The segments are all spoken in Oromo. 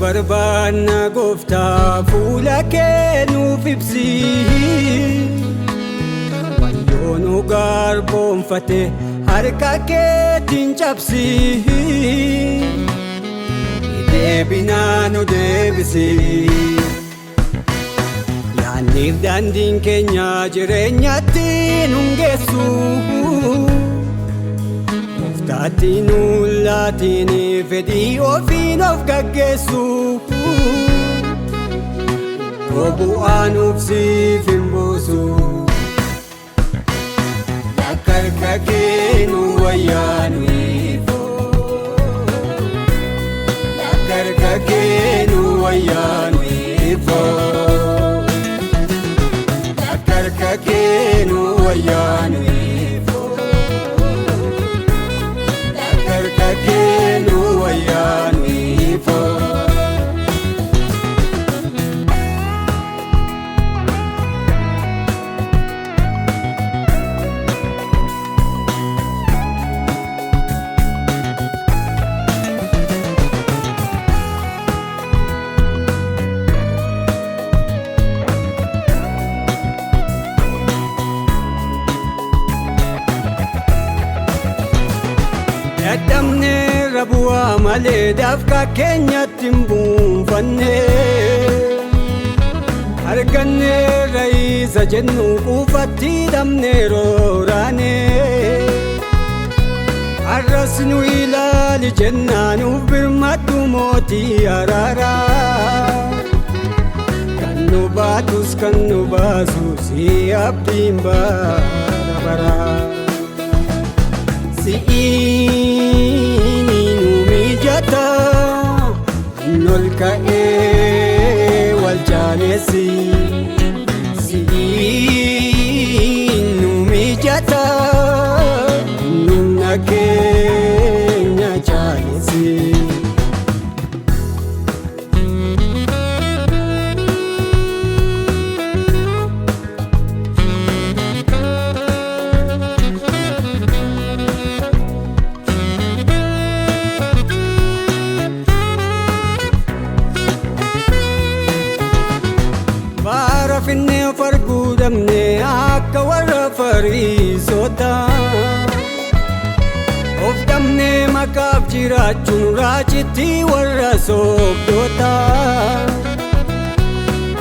barbaanna gooftaa fuula kee nuuf ibsi. Wayyoo nu garboomfate harka keetiin cabsi. Deebinaa nu deebisi. Yaanniif daandiin keenya jireenyatti nun geessu. Gooftaatti nu laatiin fedhii ofiin of gaggeessu. Bu'aa nuuf siif hin buusu. Harka kee nu wayyaa nu ifoo. Harka kee nu wayyaa nu ifoo. Harka kee nu wayyaa nu ifoo. Harka kee nu wayyaa nu ifoo. Dadhabneerra bu'aa malee dafqa keenyatti hin buunfanne. Arganneerra isa jennu quufatti hidhamnee rooraane. Har'as nu ilaali jennaa nuuf birmadhu mootii araaraa. Kan nu baatus kan nu baasu si abdiin bara baraa. Si'ini nu mijata nol ka'ee wal jaalessi. Si'ini nu mijata humna keenya jaalessi. Finnee of arguu dhabnee akka warra Fariisotaa. Of dhabnee maqaaf jiraachuun raacitti warra soogdotaa.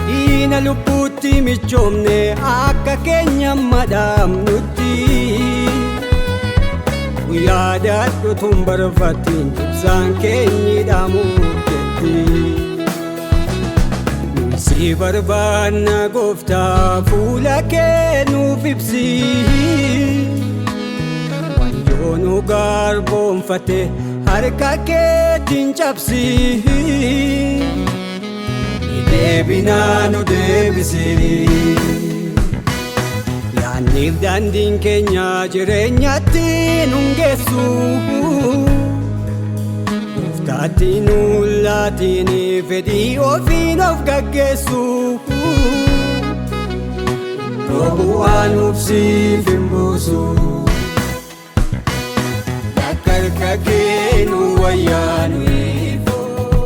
Diina lubbuutti michoomnee akka keenya madhaamnutti. Guyyaa daadhutuun barfattiin ibsaan keenyi dhaamuuf jetti. Si barbaanna gooftaa fuula kee nuuf ibsi. Wayyoo nu garboomfate harka keetiin cabsi. Deebinaa nu deebisi. Yaanniif daandiin keenya jireenyatti nun geessu. Gooftaatti nu laatiin fedhii ofiin of gaggeessu. Bu'aa nuuf siif hin buusu. Harka kee nu wayyaa nu ifoo.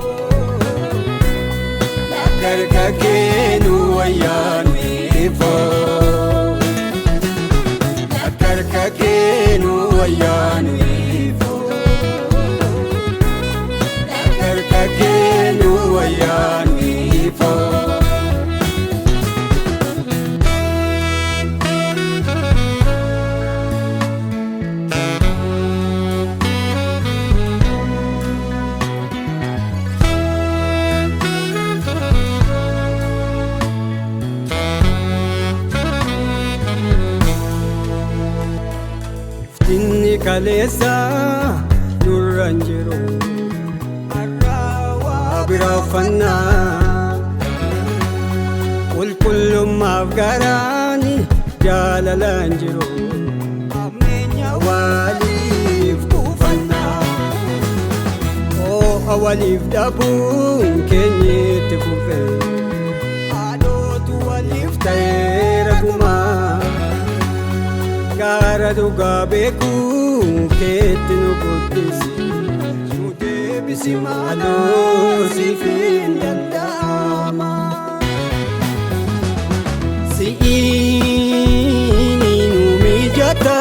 Harka kee nu wayyaa nu ifoo. Harka kee nu wayyaa nu ifoo. Harka kee nu wayyaa nu ifoo. Inni kaleessa nurraan jiru. Biraafannaa qulqullummaaf garaani jaalalaan jiru. Ammeenya waliif kuufannaa. Oo'a waliif dhabuun keenyatti kufe. Haadhotu waliif ta'eera gumaa. Gaara dhugaa beekuu keetti nu guddisi. deebisi maaloo siif hin danda'ama. Si'iin nu mijata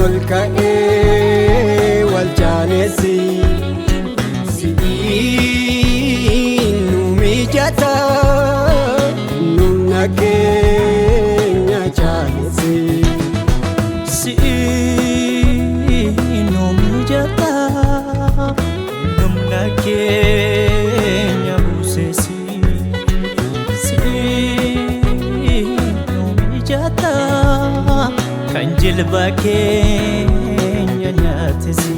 ol ka'ee wal jaalessi. Si'iin nu mijata humna keenya jaalessi. Si'iin nu mijata humna keenya buusessi. Kan jilba keenya nyaatesi.